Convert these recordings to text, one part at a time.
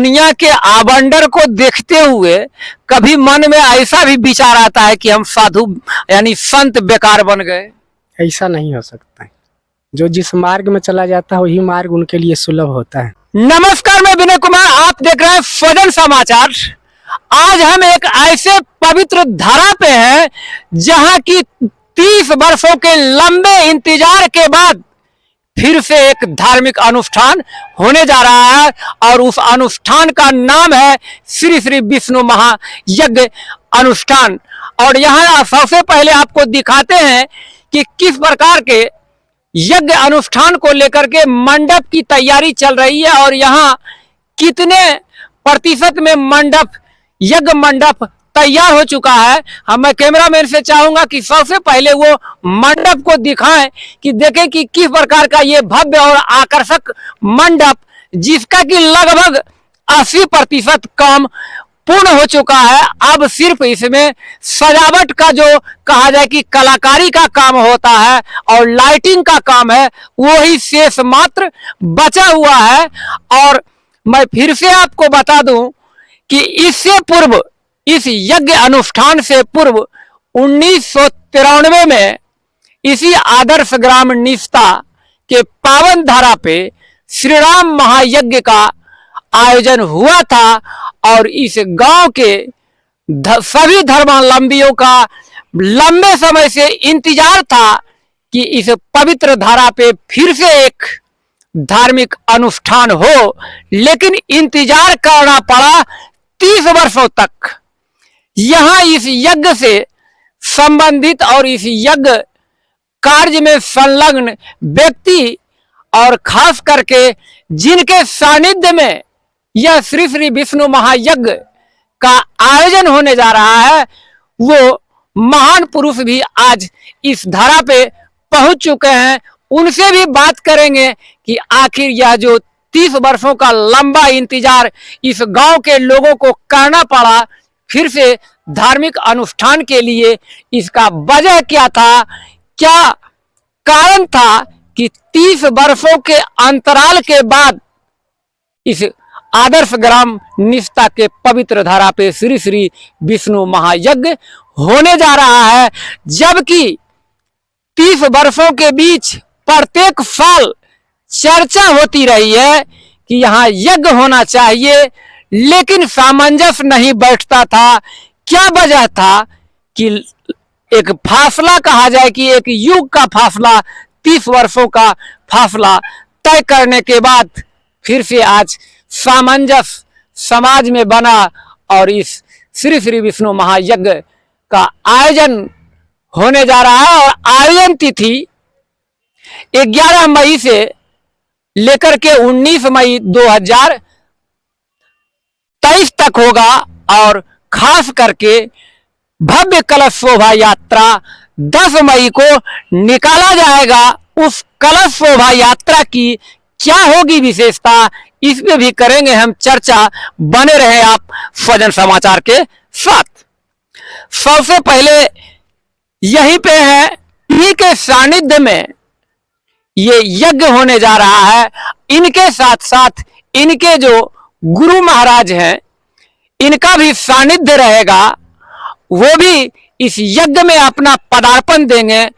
दुनिया के आबंडर को देखते हुए कभी मन में ऐसा भी विचार आता है कि हम साधु यानी संत बेकार बन गए? ऐसा नहीं हो सकता है। जो जिस मार्ग में चला जाता है वही मार्ग उनके लिए सुलभ होता है। नमस्कार, मैं विनय कुमार, आप देख रहे हैं स्वजन समाचार। आज हम एक ऐसे पवित्र धारा पे हैं जहां की 30 वर्षों के लंबे इंतजार के बाद फिर से एक धार्मिक अनुष्ठान होने जा रहा है और उस अनुष्ठान का नाम है श्री श्री विष्णु महायज्ञ अनुष्ठान। और यहाँ सबसे पहले आपको दिखाते हैं कि किस प्रकार के यज्ञ अनुष्ठान को लेकर के मंडप की तैयारी चल रही है और यहाँ कितने प्रतिशत में मंडप यज्ञ मंडप तैयार हो चुका है। मैं कैमरामैन से चाहूंगा कि सबसे पहले वो मंडप को दिखाएं कि देखें कि किस प्रकार का ये भव्य और आकर्षक मंडप, जिसका कि लगभग 80% काम पूर्ण हो चुका है। अब सिर्फ इसमें सजावट का जो कहा जाए कि कलाकारी का काम होता है और लाइटिंग का काम है, वो ही शेष मात्र बचा हुआ है। और मैं फिर से आपको बता दूं कि इससे पूर्व, इस यज्ञ अनुष्ठान से पूर्व 1993 में इसी आदर्श ग्राम निष्ठा के पावन धारा पे श्री राम महायज्ञ का आयोजन हुआ था और इस गांव के सभी धर्मावलंबियों का लंबे समय से इंतजार था कि इस पवित्र धारा पे फिर से एक धार्मिक अनुष्ठान हो, लेकिन इंतजार करना पड़ा 30 वर्षों तक। यहाँ इस यज्ञ से संबंधित और इस यज्ञ कार्य में संलग्न व्यक्ति और खास करके जिनके सानिध्य में यह श्री श्री विष्णु महायज्ञ का आयोजन होने जा रहा है, वो महान पुरुष भी आज इस धारा पे पहुंच चुके हैं। उनसे भी बात करेंगे कि आखिर यह जो 30 वर्षों का लंबा इंतजार इस गांव के लोगों को करना पड़ा फिर से धार्मिक अनुष्ठान के लिए, इसका वजह क्या था, क्या कारण था कि 30 वर्षों के अंतराल के बाद इस आदर्श ग्राम निष्ठा के पवित्र धारा पे श्री श्री विष्णु महायज्ञ होने जा रहा है। जबकि 30 वर्षों के बीच प्रत्येक साल चर्चा होती रही है कि यहाँ यज्ञ होना चाहिए, लेकिन सामंजस्य नहीं बैठता था। क्या वजह था कि एक फासला कहा जाए कि एक युग का फासला, 30 वर्षों का फासला तय करने के बाद फिर से आज सामंजस्य समाज में बना और इस श्री श्री विष्णु महायज्ञ का आयोजन होने जा रहा है। और आयोजन तिथि 11 मई से लेकर के 19 मई 2023 तक होगा और खास करके भव्य कलश शोभा यात्रा 10 मई को निकाला जाएगा। उस कलश शोभा यात्रा की क्या होगी विशेषता, इस पे भी करेंगे हम चर्चा। बने रहे आप स्वजन समाचार के साथ। सबसे पहले यहीं पे है, इन्हीं के सानिध्य में ये यज्ञ होने जा रहा है। इनके साथ साथ इनके जो गुरु महाराज हैं, इनका भी सानिध्य रहेगा, वो भी इस यज्ञ में अपना पदार्पण देंगे।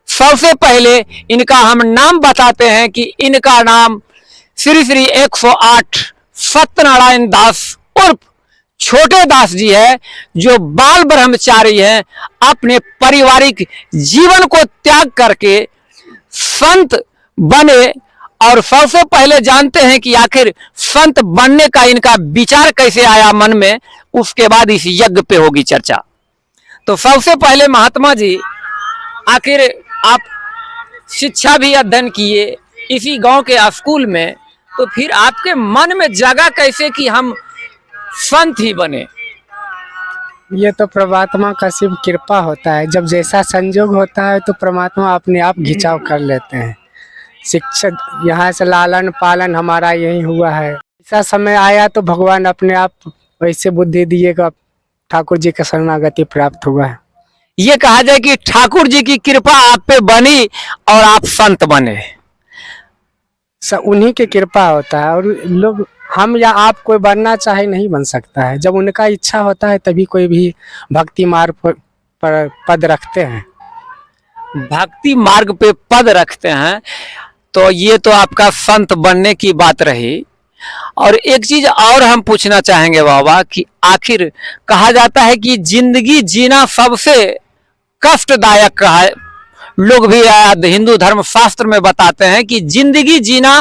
सबसे पहले इनका हम नाम बताते हैं कि इनका नाम श्री श्री 108 सत्यनारायण दास उर्फ छोटे दास जी है, जो बाल ब्रह्मचारी हैं। अपने पारिवारिक जीवन को त्याग करके संत बने। और सबसे पहले जानते हैं कि आखिर संत बनने का इनका विचार कैसे आया मन में, उसके बाद इस यज्ञ पे होगी चर्चा। तो सबसे पहले महात्मा जी, आखिर आप शिक्षा भी अध्ययन किए इसी गांव के स्कूल में, तो फिर आपके मन में जगा कैसे कि हम संत ही बने? ये तो परमात्मा का सिर्फ कृपा होता है। जब जैसा संजोग होता है तो परमात्मा अपने आप घिंचाव कर लेते हैं। शिक्षा यहाँ से लालन पालन हमारा यही हुआ है। ऐसा समय आया तो भगवान अपने आप वैसे बुद्धि दिएगा, ठाकुर जी का शरणागति प्राप्त हुआ है। ये कहा जाए कि ठाकुर जी की कृपा आप पे बनी और आप संत बने। उन्हीं की कृपा होता है। और लोग हम या आप कोई बनना चाहे नहीं बन सकता है। जब उनका इच्छा होता है तभी कोई भी भक्ति मार्ग पर पद रखते हैं। भक्ति मार्ग पे पद रखते हैं, तो ये तो आपका संत बनने की बात रही। और एक चीज और हम पूछना चाहेंगे बाबा कि आखिर कहा जाता है कि जिंदगी जीना सबसे कष्टदायक है। लोग भी हिंदू धर्म शास्त्र में बताते हैं कि जिंदगी जीना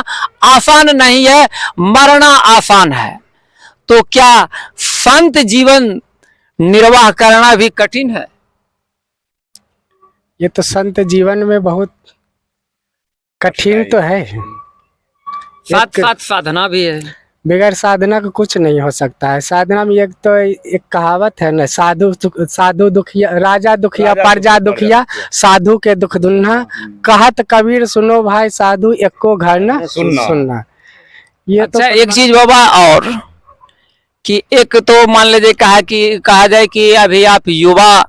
आसान नहीं है, मरना आसान है। तो क्या संत जीवन निर्वाह करना भी कठिन है? ये तो संत जीवन में बहुत कठिन तो है। साथ साथ साधना भी है। बगैर साधना का कुछ नहीं हो सकता है। साधना में एक कहावत है ना, साधु दुखिया, राजा दुखिया प्रजा दुखिया, साधु के दुख दुन्हा। कहत कबीर सुनो भाई, साधु एको घर न सुनना। ये अच्छा, तो एक चीज बाबा और कि एक तो मान लीजिए कहा जाए कि अभी आप युवा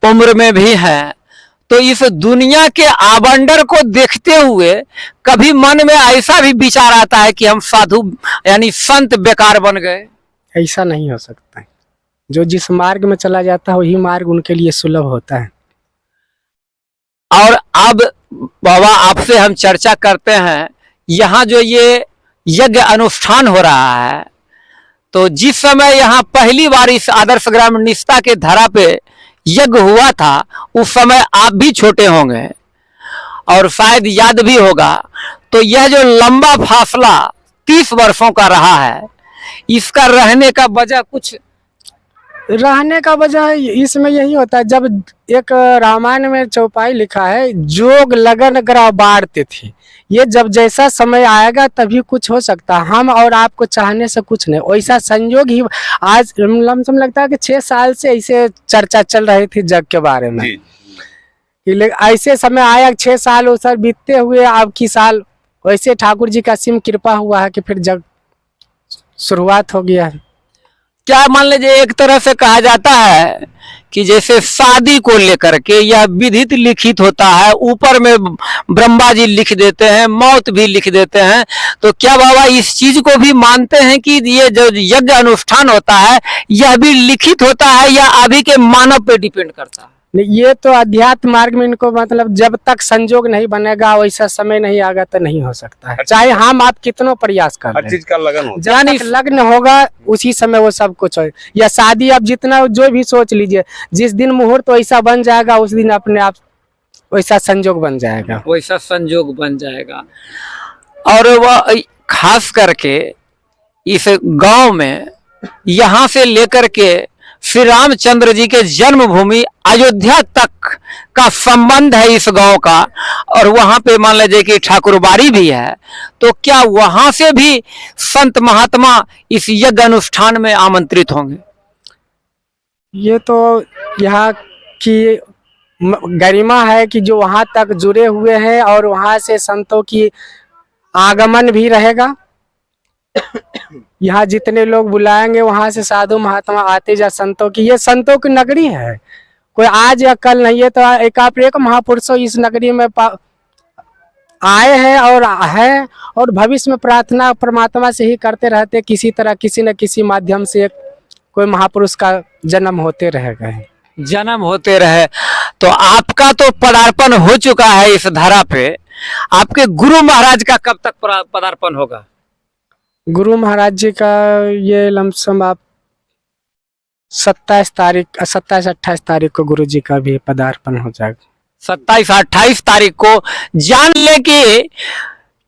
उम्र में भी हैं, तो इस दुनिया के आबंडर को देखते हुए कभी मन में ऐसा भी विचार आता है कि हम साधु यानी संत बेकार बन गए? ऐसा नहीं हो सकता है। जो जिस मार्ग में चला जाता है वही मार्ग उनके लिए सुलभ होता है। और अब बाबा आपसे हम चर्चा करते हैं, यहाँ जो ये यज्ञ अनुष्ठान हो रहा है, तो जिस समय यहाँ पहली बार इस आदर्श ग्राम निष्ठा के धरा पे यज्ञ हुआ था, उस समय आप भी छोटे होंगे और शायद याद भी होगा। तो यह जो लंबा फासला 30 वर्षों का रहा है, इसका रहने का वजह कुछ? रहने का वजह इसमें यही होता है, जब एक रामायण में चौपाई लिखा है, जोग लगन ग्रह बाढ़ते थे। ये जब जैसा समय आएगा तभी कुछ हो सकता है। हम और आपको चाहने से कुछ नहीं, वैसा संयोग ही आज लमसम लगता है कि 6 साल से ऐसे चर्चा चल रही थी जग के बारे में कि ऐसे समय आया, 6 साल वो सर बीतते हुए अब की साल वैसे ठाकुर जी का असीम कृपा हुआ है कि फिर जग शुरुआत हो गया है। क्या मान लीजिए एक तरह से कहा जाता है कि जैसे शादी को लेकर के यह विधित लिखित होता है, ऊपर में ब्रह्मा जी लिख देते हैं, मौत भी लिख देते हैं। तो क्या बाबा इस चीज को भी मानते हैं कि ये जो यज्ञ अनुष्ठान होता है यह भी लिखित होता है या अभी के मानव पे डिपेंड करता है? ये तो अध्यात्म मार्ग में इनको मतलब जब तक संजोग नहीं बनेगा, वैसा समय नहीं आएगा तो नहीं हो सकता है। चाहे हम आप कितनों प्रयास कर हर चीज का लगन हो, जब तक लग्न होगा उसी समय वो सब कुछ हो। या शादी आप जितना जो भी सोच लीजिए, जिस दिन मुहूर्त वैसा बन जाएगा उस दिन अपने आप वैसा संजोग बन जाएगा, वैसा संजोग बन जाएगा। और वह खास करके इस गांव में यहाँ से लेकर के श्री रामचंद्र जी के जन्मभूमि अयोध्या तक का संबंध है इस गांव का, और वहां पे मान लीजिए कि ठाकुरबाड़ी भी है। तो क्या वहां से भी संत महात्मा इस यज्ञ अनुष्ठान में आमंत्रित होंगे? ये तो यहाँ की गरिमा है कि जो वहां तक जुड़े हुए हैं और वहां से संतों की आगमन भी रहेगा। यहाँ जितने लोग बुलाएंगे वहां से साधु महात्मा आते जा। संतों की ये संतों की नगरी है, कोई आज या कल नहीं है। तो एक महापुरुषों इस नगरी में आए हैं और भविष्य में प्रार्थना परमात्मा से ही करते रहते, किसी तरह किसी न किसी माध्यम से कोई महापुरुष का जन्म होते रहेगा, जन्म होते रहे। तो आपका तो पदार्पण हो चुका है इस धरा पे, आपके गुरु महाराज का कब तक पदार्पण होगा? गुरु महाराज जी का ये लमसम आप 27-28 तारीख को गुरु जी का भी पदार्पण हो जाएगा। 27-28 तारीख को। जान ले कि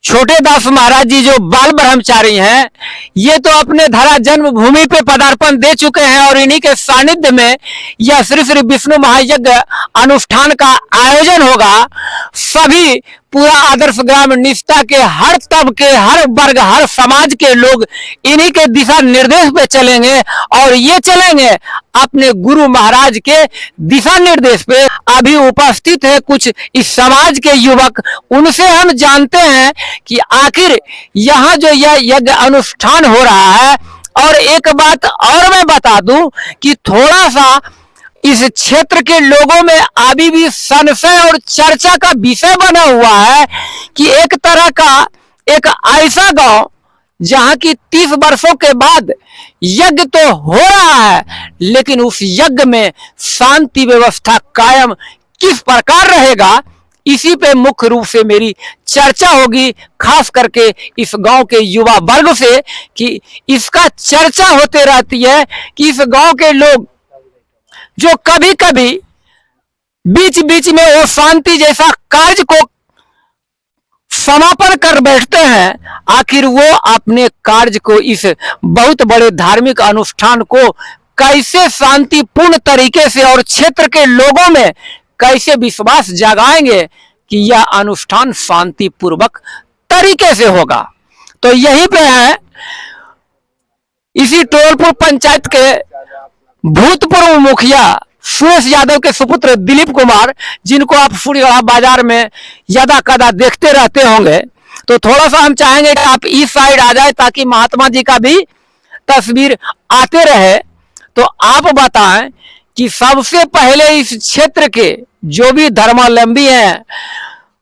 छोटे दास महाराज जी जो बाल ब्रह्मचारी हैं, ये तो अपने धरा जन्मभूमि पे पदार्पण दे चुके हैं, और इन्हीं के सानिध्य में यह श्री श्री विष्णु महायज्ञ अनुष्ठान का आयोजन होगा। सभी पूरा आदर्श ग्राम निष्ठा के हर तबके, हर वर्ग, हर समाज के लोग इन्हीं के दिशा निर्देश पे चलेंगे, और ये चलेंगे अपने गुरु महाराज के दिशा निर्देश पे। अभी उपस्थित है कुछ इस समाज के युवक, उनसे हम जानते हैं कि आखिर यहाँ जो यह यज्ञ अनुष्ठान हो रहा है। और एक बात और मैं बता दूं कि थोड़ा सा इस क्षेत्र के लोगों में अभी भी संशय और चर्चा का विषय बना हुआ है कि एक तरह का एक ऐसा गांव जहां की 30 वर्षों के बाद यज्ञ तो हो रहा है, लेकिन उस यज्ञ में शांति व्यवस्था कायम किस प्रकार रहेगा, इसी पे मुख्य रूप से मेरी चर्चा होगी, खास करके इस गांव के युवा वर्ग से, कि इसका चर्चा होते रहती है कि इस गांव के लोग जो कभी कभी बीच बीच में वो शांति जैसा कार्य को समापन कर बैठते हैं, आखिर वो अपने कार्य को, इस बहुत बड़े धार्मिक अनुष्ठान को कैसे शांतिपूर्ण तरीके से और क्षेत्र के लोगों में कैसे विश्वास जगाएंगे कि यह अनुष्ठान शांतिपूर्वक तरीके से होगा। तो यहीं पे है, इसी टोलपुर पंचायत के भूतपूर्व मुखिया सुरेश यादव के सुपुत्र दिलीप कुमार, जिनको आप सूर्यगढ़ा बाजार में यदा कदा देखते रहते होंगे। तो थोड़ा सा हम चाहेंगे कि आप इस साइड आ जाए ताकि महात्मा जी का भी तस्वीर आते रहे। तो आप बताएं कि सबसे पहले इस क्षेत्र के जो भी धर्मावलंबी हैं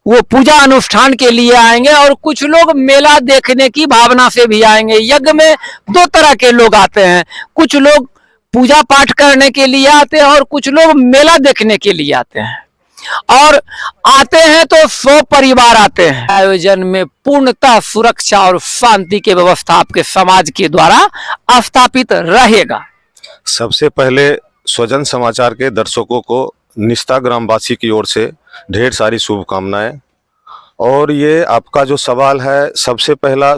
वो पूजा अनुष्ठान के लिए आएंगे, और कुछ लोग मेला देखने की भावना से भी आएंगे। यज्ञ में दो तरह के लोग आते हैं, कुछ लोग पूजा पाठ करने के लिए आते हैं और कुछ लोग मेला देखने के लिए आते हैं। और आते हैं तो 100 परिवार आते हैं। आयोजन में पूर्णतः सुरक्षा और शांति की व्यवस्था आपके समाज के द्वारा स्थापित रहेगा। सबसे पहले स्वजन समाचार के दर्शकों को निष्ठा ग्रामवासी की ओर से ढेर सारी शुभकामनाएं। और ये आपका जो सवाल है, सबसे पहला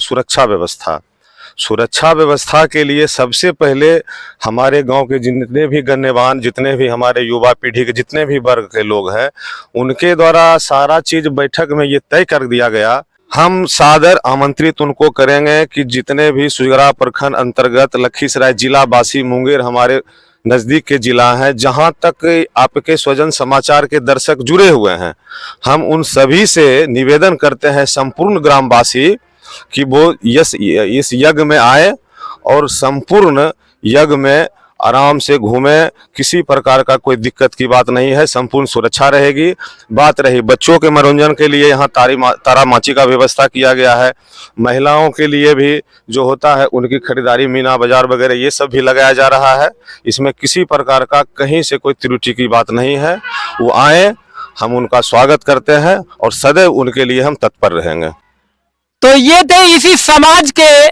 सुरक्षा व्यवस्था के लिए सबसे पहले हमारे गांव के जितने भी गण्यमान्य, जितने भी हमारे युवा पीढ़ी के जितने भी वर्ग के लोग हैं, उनके द्वारा सारा चीज बैठक में ये तय कर दिया गया। हम सादर आमंत्रित उनको करेंगे कि जितने भी सूर्यगढ़ा प्रखंड अंतर्गत लखीसराय जिला वासी, मुंगेर हमारे नज़दीक के जिला हैं, जहां तक आपके स्वजन समाचार के दर्शक जुड़े हुए हैं, हम उन सभी से निवेदन करते हैं, संपूर्ण ग्रामवासी, कि वो इस यज्ञ में आए और संपूर्ण यज्ञ में आराम से घूमें। किसी प्रकार का कोई दिक्कत की बात नहीं है, संपूर्ण सुरक्षा रहेगी। बात रही बच्चों के मनोरंजन के लिए, यहाँ तारा माची का व्यवस्था किया गया है। महिलाओं के लिए भी जो होता है उनकी खरीदारी, मीना बाजार वगैरह ये सब भी लगाया जा रहा है। इसमें किसी प्रकार का कहीं से कोई त्रुटि की बात नहीं है। वो आए, हम उनका स्वागत करते हैं और सदैव उनके लिए हम तत्पर रहेंगे। तो ये थे इसी समाज के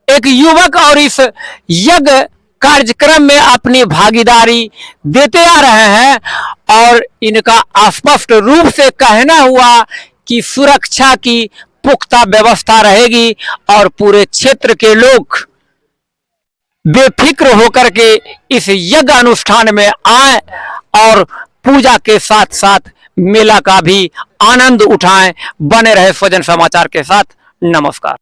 एक युवक, और इस यज्ञ कार्यक्रम में अपनी भागीदारी देते आ रहे हैं, और इनका स्पष्ट रूप से कहना हुआ कि सुरक्षा की पुख्ता व्यवस्था रहेगी और पूरे क्षेत्र के लोग बेफिक्र होकर के इस यज्ञ अनुष्ठान में आए और पूजा के साथ साथ मेला का भी आनंद उठाएं। बने रहे स्वजन समाचार के साथ। नमस्कार।